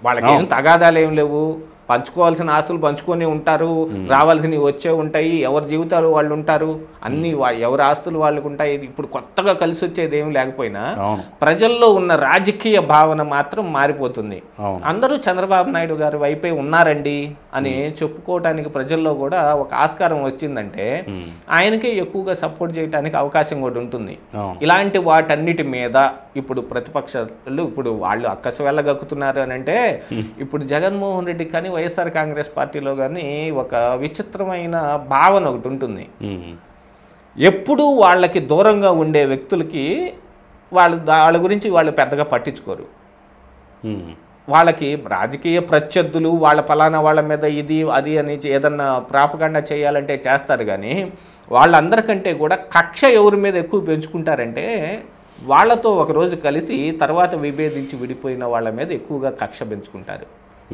వాళ్ళకి ఏం తగాదాలు ఏం లేవు, పంచుకోవాల్సిన ఆస్తులు పంచుకొని ఉంటారు, రావాల్సినవి వచ్చే ఉంటాయి, ఎవరి జీవితాలు వాళ్ళు ఉంటారు, అన్ని ఎవరి ఆస్తులు వాళ్ళకు ఉంటాయి. ఇప్పుడు కొత్తగా కలిసి వచ్చేది ఏం లేకపోయినా ప్రజల్లో ఉన్న రాజకీయ భావన మాత్రం మారిపోతుంది. అందరూ చంద్రబాబు నాయుడు గారి వైపే ఉన్నారండి అని చెప్పుకోవటానికి ప్రజల్లో కూడా ఒక ఆస్కారం వచ్చిందంటే ఆయనకే ఎక్కువగా సపోర్ట్ చేయడానికి అవకాశం కూడా ఉంటుంది. ఇలాంటి వాటన్నిటి మీద ఇప్పుడు ప్రతిపక్షాలు ఇప్పుడు వాళ్ళు అక్కసు వెళ్ళగక్కుతున్నారు అని అంటే ఇప్పుడు జగన్మోహన్ రెడ్డి కానీ వైఎస్ఆర్ కాంగ్రెస్ పార్టీలో కానీ ఒక విచిత్రమైన భావన ఒకటి ఉంటుంది. ఎప్పుడూ వాళ్ళకి దూరంగా ఉండే వ్యక్తులకి వాళ్ళ గురించి వాళ్ళు పెద్దగా పట్టించుకోరు. వాళ్ళకి రాజకీయ ప్రత్యర్థులు వాళ్ళ ఫలానా వాళ్ళ మీద ఇది అది అని ఏదన్నా ప్రాపగండా చేయాలంటే చేస్తారు, కానీ వాళ్ళందరికంటే కూడా కక్ష ఎవరి మీద ఎక్కువ పెంచుకుంటారంటే వాళ్ళతో ఒకరోజు కలిసి తర్వాత విభేదించి విడిపోయిన వాళ్ళ మీద ఎక్కువగా కక్ష పెంచుకుంటారు.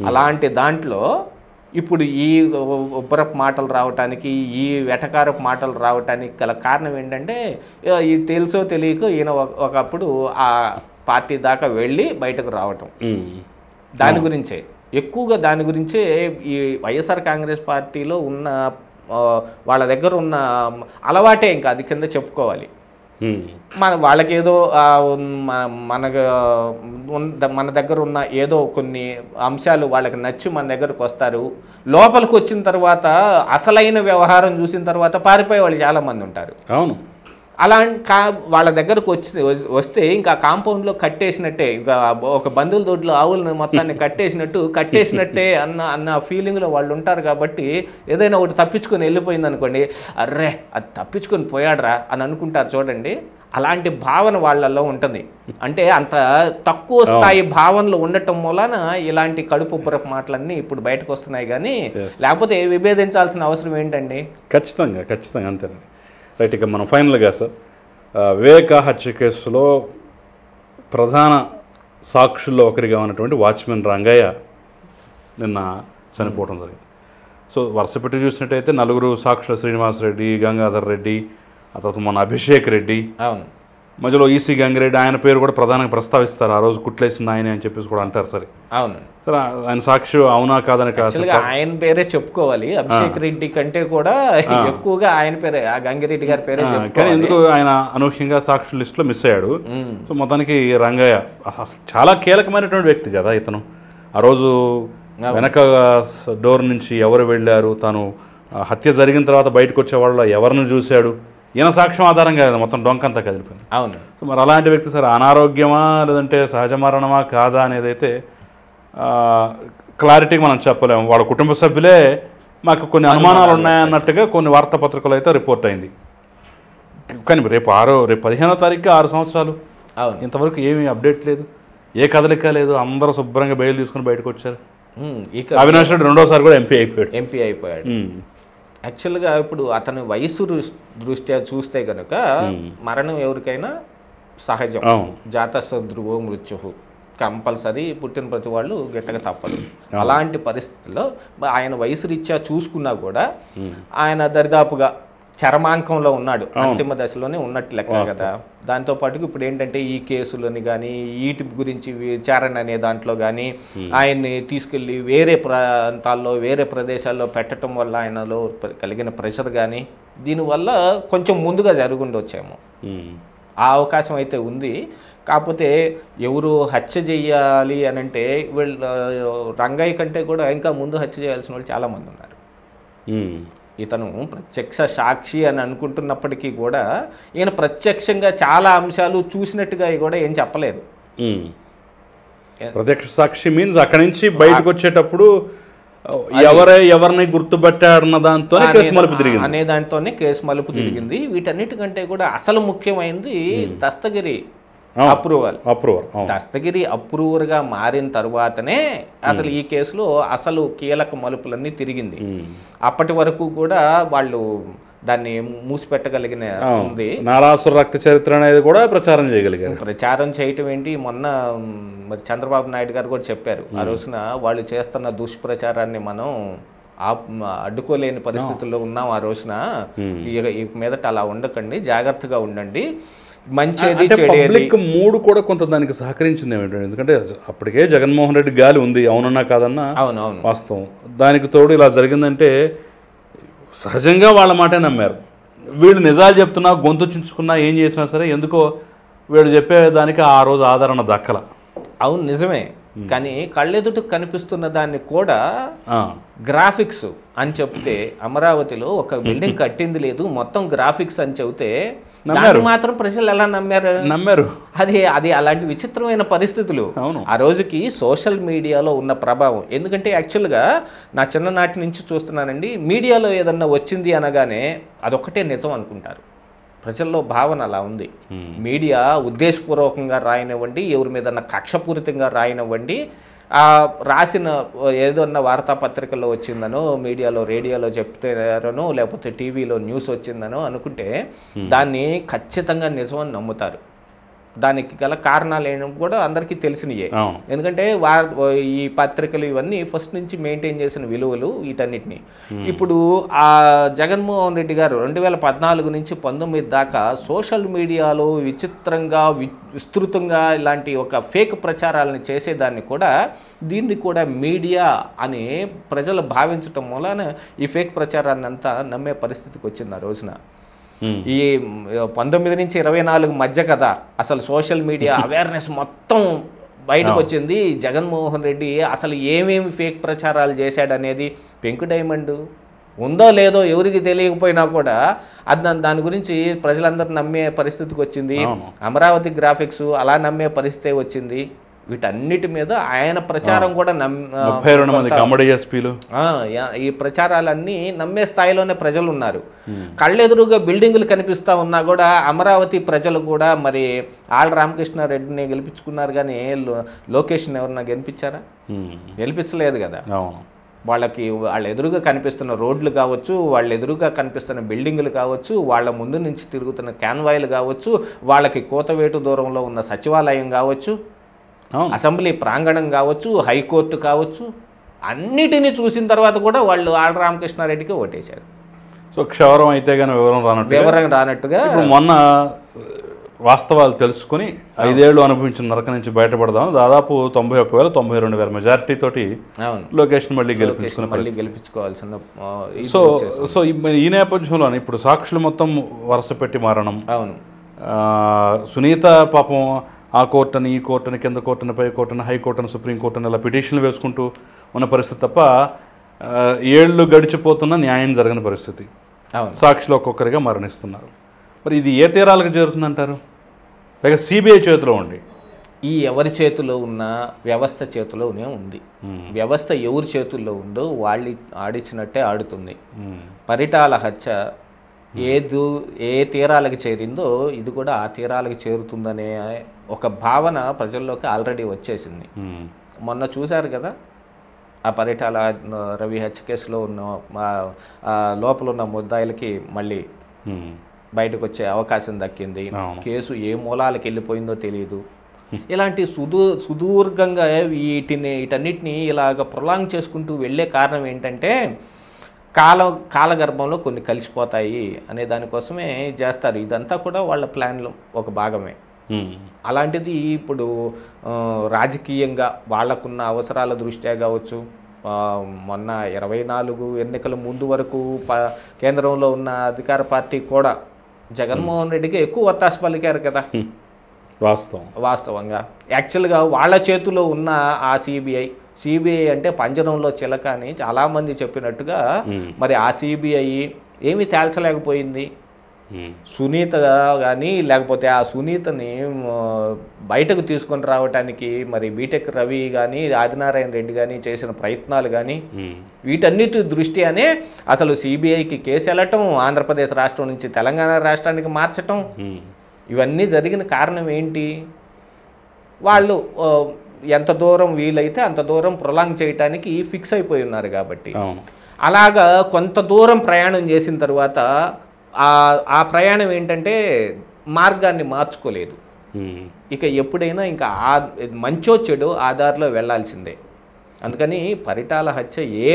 అలాంటి దాంట్లో ఇప్పుడు ఈ ఉబ్బరపు మాటలు రావటానికి, ఈ వెటకారపు మాటలు రావటానికి గల కారణం ఏంటంటే ఈ తెలుసో తెలియకో ఈయన ఒకప్పుడు ఆ పార్టీ దాకా వెళ్ళి బయటకు రావటం. దాని గురించే ఎక్కువగా దాని గురించే ఈ వైఎస్ఆర్ కాంగ్రెస్ పార్టీలో ఉన్న వాళ్ళ దగ్గర ఉన్న అలవాటే ఇంకా అది కింద చెప్పుకోవాలి. వాళ్ళకేదో మన దగ్గర ఉన్న ఏదో కొన్ని అంశాలు వాళ్ళకి నచ్చి మన దగ్గరకు వస్తారు. లోపలికి వచ్చిన తర్వాత అసలైన వ్యవహారం చూసిన తర్వాత పారిపోయే వాళ్ళు చాలామంది ఉంటారు. అవును, అలా వాళ్ళ దగ్గరకు వస్తే ఇంకా కాంపౌండ్లో కట్టేసినట్టే, ఇంకా ఒక బంధువుల దొడ్లో ఆవులను మొత్తాన్ని కట్టేసినట్టే అన్న ఫీలింగ్లో వాళ్ళు ఉంటారు. కాబట్టి ఏదైనా ఒకటి తప్పించుకొని వెళ్ళిపోయింది అనుకోండి, అర్రే అది తప్పించుకొని పోయాడరా అని అనుకుంటారు చూడండి. అలాంటి భావన వాళ్ళల్లో ఉంటుంది. అంటే అంత తక్కువ స్థాయి భావనలు ఉండటం మూలన ఇలాంటి కడుపుబ్బరపు మాటలన్నీ ఇప్పుడు బయటకు వస్తున్నాయి. కానీ లేకపోతే విభేదించాల్సిన అవసరం ఏంటండి? ఖచ్చితంగా అంతేనండి. రైట్, ఇక మనం ఫైనల్గా సార్ వివేక హత్య కేసులో ప్రధాన సాక్షుల్లో ఒకరిగా ఉన్నటువంటి వాచ్మెన్ రంగయ్య నిన్న చనిపోవడం జరిగింది. సో వరుస పెట్టి చూసినట్టయితే 4 సాక్షులు, శ్రీనివాస్ రెడ్డి, గంగాధర్ రెడ్డి, ఆ తర్వాత మన అభిషేక్ రెడ్డి, అవును, మధ్యలో ఈసీ గంగిరెడ్డి, ఆయన పేరు కూడా ప్రధానంగా ప్రస్తావిస్తారు. ఆ రోజు కుట్లేసింది ఆయనే అని చెప్పేసి కూడా అంటారు. సరే అవును, సరే ఆయన సాక్షి అవునా కాదని కాదు, ఆయన పేరే చెప్పుకోవాలి. అభిషేక్ రెడ్డి కంటే కూడా ఎక్కువగా ఆయన పేరే, ఆ గంగిరెడ్డి గారి పేరే. కానీ ఎందుకు ఆయన అనూహ్యంగా సాక్షుల లిస్టులో మిస్ అయ్యాడు. సో మొత్తానికి రంగయ్య అసలు చాలా కీలకమైనటువంటి వ్యక్తి కదా ఇతను. ఆ రోజు వెనక డోర్ నుంచి ఎవరు వెళ్ళారు, తను హత్య జరిగిన తర్వాత బయటకు వచ్చే వాళ్ళు ఎవరిని చూశాడు, ఈయన సాక్ష్యం ఆధారంగా మొత్తం డొంకంతా కదిలిపోయింది. అవును. సో మరి అలాంటి వ్యక్తి సరే అనారోగ్యమా లేదంటే సహజ మరణమా కాదా అనేది అయితే క్లారిటీగా మనం చెప్పలేము. వాళ్ళ కుటుంబ సభ్యులే మాకు కొన్ని అనుమానాలు ఉన్నాయన్నట్టుగా కొన్ని వార్తాపత్రికలు అయితే రిపోర్ట్ అయింది. కానీ రేపు 15వ తారీఖుకి 6 సంవత్సరాలు, ఇంతవరకు ఏమీ అప్డేట్ లేదు, ఏ కదలిక లేదు. అందరూ శుభ్రంగా బయలు తీసుకుని బయటకు వచ్చారు. అవినాష్ రెడ్డి 2వ సారి కూడా ఎంపీ అయిపోయాడు. యాక్చువల్గా ఇప్పుడు అతని వయసు దృష్ట్యా చూస్తే కనుక మరణం ఎవరికైనా సహజం, జాతశత్రువో మృత్యు కంపల్సరీ, పుట్టిన ప్రతి వాళ్ళు గిట్టక తప్పదు. అలాంటి పరిస్థితుల్లో ఆయన వయసు రీత్యా చూసుకున్నా కూడా ఆయన దరిదాపుగా చరమాంకంలో ఉన్నాడు, అంతిమ దశలోనే ఉన్నట్టు లెక్క కదా. దాంతోపాటు ఇప్పుడు ఏంటంటే ఈ కేసులని కానీ వీటి గురించి విచారణ అనే దాంట్లో కానీ ఆయన్ని తీసుకెళ్ళి వేరే ప్రాంతాల్లో వేరే ప్రదేశాల్లో పెట్టడం వల్ల ఆయనలో కలిగిన ప్రెషర్ కానీ దీనివల్ల కొంచెం ముందుగా జరుగుండొచ్చేమో, ఆ అవకాశం అయితే ఉంది. కాకపోతే ఎవరు హత్య చేయాలి అని అంటే వీళ్ళు రంగయ్య కంటే కూడా ఇంకా ముందు హత్య చేయాల్సిన వాళ్ళు చాలామంది ఉన్నారు. ఇతను ప్రత్యక్ష సాక్షి అని అనుకుంటున్నప్పటికీ కూడా ఈయన ప్రత్యక్షంగా చాలా అంశాలు చూసినట్టుగా కూడా ఏం చెప్పలేదు. ప్రత్యక్ష సాక్షి మీన్స్ అక్కడి నుంచి బయటకు వచ్చేటప్పుడు ఎవరిని గుర్తుపట్టాడన్న దాంతోనే కేసు మలుపు తిరిగింది అనే దాంతోనే కేసు మలుపు తిరిగింది. వీటన్నిటికంటే కూడా అసలు ముఖ్యమైనది దస్తగిరి అప్రూవల్. దస్తగిరి అప్రూవర్గా మారిన తర్వాతనే అసలు ఈ కేసులో అసలు కీలక మలుపులన్నీ తిరిగింది. అప్పటి వరకు కూడా వాళ్ళు దాన్ని మూసిపెట్టగలిగిన ఉంది. నారాసుర రక్త చరిత్ర అనేది కూడా ప్రచారం చేయగలిగారు. ప్రచారం చేయటం ఏంటి, మొన్న మరి చంద్రబాబు నాయుడు గారు కూడా చెప్పారు, ఆ రోజున వాళ్ళు చేస్తున్న దుష్ప్రచారాన్ని మనం అడ్డుకోలేని పరిస్థితుల్లో ఉన్నాం. ఆ రోజున ఈ మీదట అలా ఉండకండి, జాగ్రత్తగా ఉండండి, మంచిది చెడేది. మూడు కూడా కొంత దానికి సహకరించింది ఏమిటంటే, ఎందుకంటే అప్పటికే జగన్మోహన్ రెడ్డి గాలి ఉంది, అవునన్నా కాదన్నా అవునవును వాస్తవం. దానికి తోడు ఇలా జరిగిందంటే సహజంగా వాళ్ళ మాటే నమ్మారు. వీళ్ళు నిజాలు చెప్తున్నా, గొంతు చించుకున్నా, ఏం చేసినా సరే ఎందుకో వీళ్ళు చెప్పేదానికి ఆ రోజు ఆదరణ దక్కల. అవును నిజమే, కానీ కళ్ళెదుట కనిపిస్తున్న దాన్ని కూడా గ్రాఫిక్స్ అని చెప్తే, అమరావతిలో ఒక బిల్డింగ్ కట్టింది లేదు, మొత్తం గ్రాఫిక్స్ అని చెబితే మాత్రం ప్రజలు ఎలా నమ్మారు? అది అలాంటి విచిత్రమైన పరిస్థితులు. ఆ రోజుకి సోషల్ మీడియాలో ఉన్న ప్రభావం. ఎందుకంటే యాక్చువల్గా నా చిన్ననాటి నుంచి చూస్తున్నానండి, మీడియాలో ఏదన్నా వచ్చింది అనగానే అదొక్కటే నిజం అనుకుంటారు. ప్రజల్లో భావన అలా ఉంది. మీడియా ఉద్దేశపూర్వకంగా రాయనివ్వండి, ఎవరి మీద కక్షపూరితంగా రాయనివ్వండి, రాసిన ఏదన్నా వార్తాపత్రికల్లో వచ్చిందనో, మీడియాలో రేడియోలో చెప్తారనో, లేకపోతే టీవీలో న్యూస్ వచ్చిందనో అనుకుంటే దాన్ని ఖచ్చితంగా నిజమని నమ్ముతారు. దానికి గల కారణాలు ఏంటో కూడా అందరికీ తెలిసినయే. ఎందుకంటే ఈ పత్రికలు ఇవన్నీ ఫస్ట్ నుంచి మెయింటైన్ చేసిన విలువలు వీటన్నిటిని. ఇప్పుడు ఆ జగన్మోహన్ రెడ్డి గారు 2014 నుంచి 19 దాకా సోషల్ మీడియాలో విచిత్రంగా విస్తృతంగా ఇలాంటి ఒక ఫేక్ ప్రచారాలను చేసేదాన్ని కూడా, దీన్ని కూడా మీడియా అని ప్రజలు భావించటం వలన ఈ ఫేక్ ప్రచారాన్ని అంతా నమ్మే పరిస్థితికి వచ్చింది ఆ రోజున. ఈ 19 నుంచి 24 మధ్య కదా అసలు సోషల్ మీడియా అవేర్నెస్ మొత్తం బయటకు వచ్చింది. జగన్మోహన్ రెడ్డి అసలు ఏమేమి ఫేక్ ప్రచారాలు చేశాడనేది, పెంకు డైమండ్ ఉందో లేదో ఎవరికి తెలియకపోయినా కూడా దాని గురించి ప్రజలందరూ నమ్మే పరిస్థితికి వచ్చింది. అమరావతి గ్రాఫిక్స్ అలా నమ్మే పరిస్థితి వచ్చింది. వీటన్నిటి మీద ఆయన ప్రచారం కూడా ఈ ప్రచారాలన్నీ నమ్మే స్థాయిలోనే ప్రజలు ఉన్నారు. కళ్ళెదురుగా బిల్డింగులు కనిపిస్తూ ఉన్నా కూడా అమరావతి ప్రజలు కూడా మరి ఆళ్ళ రామకృష్ణారెడ్డిని గెలిపించుకున్నారు, కానీ లోకేష్ని ఎవరన్నా గెలిపించలేదు కదా. వాళ్ళకి వాళ్ళ ఎదురుగా కనిపిస్తున్న రోడ్లు కావచ్చు, వాళ్ళ ఎదురుగా కనిపిస్తున్న బిల్డింగులు కావచ్చు, వాళ్ళ ముందు నుంచి తిరుగుతున్న క్యాన్వాయిలు కావచ్చు, వాళ్ళకి కోతవేటు దూరంలో ఉన్న సచివాలయం కావచ్చు, అవును. అసెంబ్లీ ప్రాంగణం కావచ్చు, హైకోర్టు కావచ్చు, అన్నిటినీ చూసిన తర్వాత కూడా వాళ్ళు ఆళ్ళ రామకృష్ణారెడ్డికి ఓటేశారు. సో క్షవరం అయితే కానీ వివరం రానట్టుగా. ఇప్పుడు మొన్న వాస్తవాలు తెలుసుకుని 5 ఏళ్ళు అనుభవించిన నరక నుంచి బయటపడదామని దాదాపు 91,092 మెజారిటీ తోటి లోకేష్ని మళ్ళీ గెలిపించుకోవాల్సిన. సో ఈ నేపథ్యంలో ఇప్పుడు సాక్షులు మొత్తం వరుస పెట్టి మారడం. అవును. సునీత పాపం ఆ కోర్టుని, ఈ కోర్టుని, కింద కోర్టుని, పై కోర్టుని, హైకోర్టుని, సుప్రీంకోర్టుని ఇలా పిటిషన్లు వేసుకుంటూ ఉన్న పరిస్థితి తప్ప ఏళ్ళు గడిచిపోతున్న న్యాయం జరగని పరిస్థితి. సాక్షులు ఒక్కొక్కరిగా మరణిస్తున్నారు. మరి ఇది ఏ తీరాలకు చేరుతుందంటారు? పైగా సిబిఐ చేతిలో ఉండి. ఈ ఎవరి చేతిలో ఉన్న వ్యవస్థ చేతిలోనే ఉంది. వ్యవస్థ ఎవరి చేతుల్లో ఉందో వాళ్ళు ఆడిచ్చినట్టే ఆడుతుంది. పరిటాల హత్య ఏ తీరాలకు చేరిందో ఇది కూడా ఆ తీరాలకు చేరుతుందనే ఒక భావన ప్రజల్లోకి ఆల్రెడీ వచ్చేసింది. మొన్న చూశారు కదా, ఆ పరిటాల రవి హత్య కేసులో ఉన్న లోపల ఉన్న ముద్దాయిలకి మళ్ళీ బయటకు వచ్చే అవకాశం దక్కింది. కేసు ఏ మూలాలకు వెళ్ళిపోయిందో తెలియదు. ఇలాంటి సుదూర్ఘంగా వీటన్నిటిని ఇలాగ ప్రొలాంగ్ చేసుకుంటూ వెళ్ళే కారణం ఏంటంటే కాలగర్భంలో కొన్ని కలిసిపోతాయి అనే దానికోసమే చేస్తారు. ఇదంతా కూడా వాళ్ళ ప్లాన్లో ఒక భాగమే. అలాంటిది ఇప్పుడు రాజకీయంగా వాళ్ళకున్న అవసరాల దృష్ట్యా కావచ్చు, మొన్న 24 ఎన్నికల ముందు వరకు కేంద్రంలో ఉన్న అధికార పార్టీ కూడా జగన్మోహన్ రెడ్డికి ఎక్కువ ఒత్తాస పలికారు కదా. వాస్తవంగా యాక్చువల్గా వాళ్ళ చేతిలో ఉన్న ఆ సిబిఐ అంటే పంజరంలో చిలక అని చాలామంది చెప్పినట్టుగా మరి ఆ సిబిఐ ఏమీ తేల్చలేకపోయింది. సునీత కానీ లేకపోతే ఆ సునీతని బయటకు తీసుకొని రావడానికి మరి బీటెక్ రవి కానీ ఆదినారాయణ రెడ్డి కానీ చేసిన ప్రయత్నాలు కానీ వీటన్నిటి దృష్ట్యానే అసలు సిబిఐకి కేసు వెళ్ళటం, ఆంధ్రప్రదేశ్ రాష్ట్రం నుంచి తెలంగాణ రాష్ట్రానికి మార్చటం, ఇవన్నీ జరిగిన కారణం ఏంటి? వాళ్ళు ఎంత దూరం వీలైతే అంత దూరం ప్రొలాంగ్ చేయటానికి ఫిక్స్ అయిపోయి ఉన్నారు కాబట్టి. అలాగా కొంత దూరం ప్రయాణం చేసిన తర్వాత ఆ ప్రయాణం ఏంటంటే మార్గాన్ని మార్చుకోలేదు. ఇక ఎప్పుడైనా ఇంకా మంచో చెడు ఆధార్లో వెళ్లాల్సిందే. అందుకని పరిటాల హత్య ఏ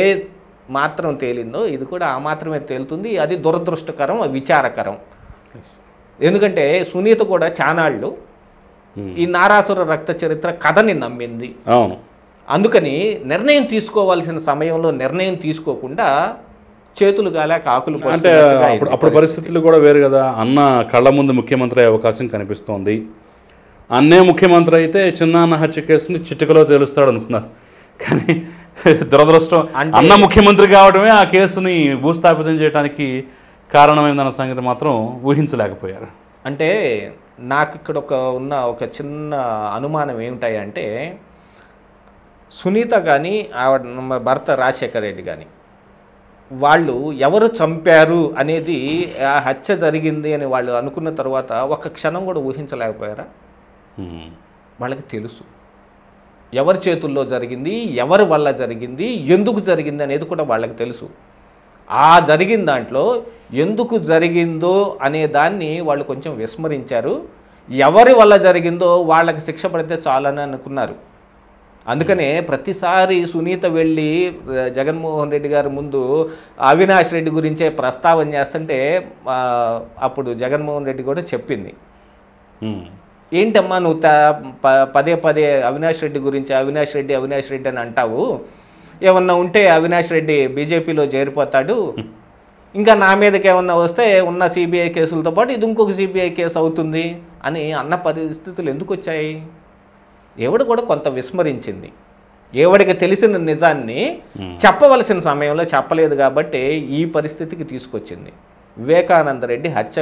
మాత్రం తేలిందో ఇది కూడా ఆ మాత్రమే తేలుతుంది. అది దురదృష్టకరం, విచారకరం. ఎందుకంటే సునీత కూడా చానాళ్ళు ఈ నారాసుర రక్త చరిత్ర కథని నమ్మింది. అందుకని నిర్ణయం తీసుకోవాల్సిన సమయంలో నిర్ణయం తీసుకోకుండా చేతులు గాలేక ఆకులు అంటే అప్పుడు పరిస్థితులు కూడా వేరు కదా. అన్న కళ్ళ ముందు ముఖ్యమంత్రి అయ్యే అవకాశం కనిపిస్తోంది. అన్నే ముఖ్యమంత్రి అయితే చిన్నాన్న హత్య కేసుని చిటికలో తేలుస్తాడు అనుకున్నారు. కానీ దురదృష్టం అన్న ముఖ్యమంత్రి కావడమే ఆ కేసుని భూస్థాపితం చేయడానికి కారణమైందన్న సంగతి మాత్రం ఊహించలేకపోయారు. అంటే నాకు ఇక్కడ ఒక చిన్న అనుమానం ఏమిటాయంటే సునీత కానీ ఆవిడ భర్త రాజశేఖర రెడ్డి కానీ వాళ్ళు ఎవరు చంపారు అనేది ఆ హత్య జరిగింది అని వాళ్ళు అనుకున్న తర్వాత ఒక క్షణం కూడా ఊహించలేకపోయారా? వాళ్ళకి తెలుసు ఎవరి చేతుల్లో జరిగింది, ఎవరి వల్ల జరిగింది, ఎందుకు జరిగింది అనేది కూడా వాళ్ళకి తెలుసు. ఆ జరిగిన దాంట్లో ఎందుకు జరిగిందో అనే దాన్ని వాళ్ళు కొంచెం విస్మరించారు. ఎవరి వల్ల జరిగిందో వాళ్ళకి శిక్ష పడితే చాలని అనుకున్నారు. అందుకనే ప్రతిసారి సునీత వెళ్ళి జగన్మోహన్ రెడ్డి గారి ముందు అవినాష్ రెడ్డి గురించే ప్రస్తావన చేస్తుంటే అప్పుడు జగన్మోహన్ రెడ్డి కూడా చెప్పింది, ఏంటమ్మా నువ్వు పదే అవినాష్ రెడ్డి గురించి అవినాష్ రెడ్డి అని అంటావు, ఏమన్నా ఉంటే అవినాష్ రెడ్డి బీజేపీలో చేరిపోతాడు, ఇంకా నా మీదకి ఏమన్నా వస్తే ఉన్న సిబిఐ కేసులతో పాటు ఇది ఇంకొక సిబిఐ కేసు అవుతుంది అని అన్న పరిస్థితులు ఎందుకు వచ్చాయి? ఎవడు కూడా కొంత విస్మరించింది. ఎవడికి తెలిసిన నిజాన్ని చెప్పవలసిన సమయంలో చెప్పలేదు కాబట్టి ఈ పరిస్థితికి తీసుకొచ్చింది. వివేకానంద రెడ్డి హత్య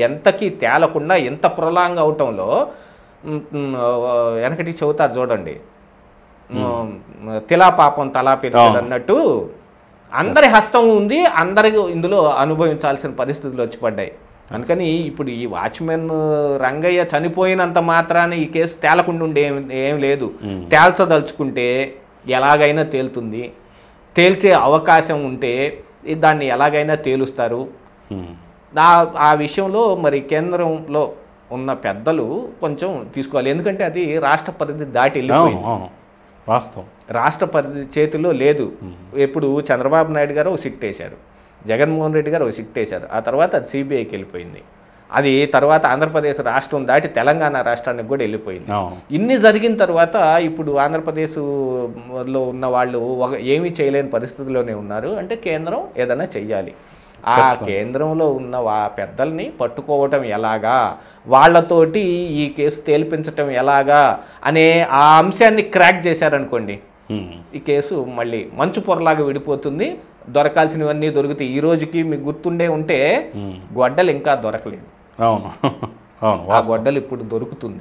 ఎంతకీ తేలకుండా ఎంత ప్రొలాంగ్ అవటంలో వెనకటి చెబుతారు చూడండి, తిలా పాపం తలా పెరుగుతుంది అన్నట్టు అందరి హస్తం ఉంది, అందరికి ఇందులో అనుభవించాల్సిన పరిస్థితులు వచ్చి పడ్డాయి. అందుకని ఇప్పుడు ఈ వాచ్మెన్ రంగయ్య చనిపోయినంత మాత్రాన ఈ కేసు తేలకుండా ఉండే ఏం లేదు. తేల్చదలుచుకుంటే ఎలాగైనా తేలుతుంది. తేల్చే అవకాశం ఉంటే దాన్ని ఎలాగైనా తేలుస్తారు. ఆ విషయంలో మరి కేంద్రంలో ఉన్న పెద్దలు కొంచెం తీసుకోవాలి. ఎందుకంటే అది రాష్ట్ర పరిధి దాటి వెళ్ళిపోయింది. అవును వాస్తవం. రాష్ట్ర పరిధి చేతిలో లేదు. ఎప్పుడు చంద్రబాబు నాయుడు గారు ఒక సిట్ వేశారు, జగన్మోహన్ రెడ్డి గారు ఒక సిట్ వేశారు, ఆ తర్వాత అది సిబిఐకి వెళ్ళిపోయింది. అది తర్వాత ఆంధ్రప్రదేశ్ రాష్ట్రం దాటి తెలంగాణ రాష్ట్రానికి కూడా వెళ్ళిపోయింది. ఇన్ని జరిగిన తర్వాత ఇప్పుడు ఆంధ్రప్రదేశ్లో ఉన్న వాళ్ళు ఏమీ చేయలేని పరిస్థితిలోనే ఉన్నారు. అంటే కేంద్రం ఏదైనా చెయ్యాలి. ఆ కేంద్రంలో ఉన్న పెద్దల్ని పట్టుకోవటం ఎలాగా, వాళ్ళతోటి ఈ కేసు తేల్పించటం ఎలాగా అనే ఆ అంశాన్ని క్రాక్ చేశారనుకోండి, ఈ కేసు మళ్ళీ మంచు పొరలాగా విడిపోతుంది. దొరకాల్సినవన్నీ దొరుకుతాయి. ఈ రోజుకి మీకు గుర్తుండే ఉంటే గొడ్డలు ఇంకా దొరకలేదు. అవును ఆ గొడ్డలు ఇప్పుడు దొరుకుతుంది.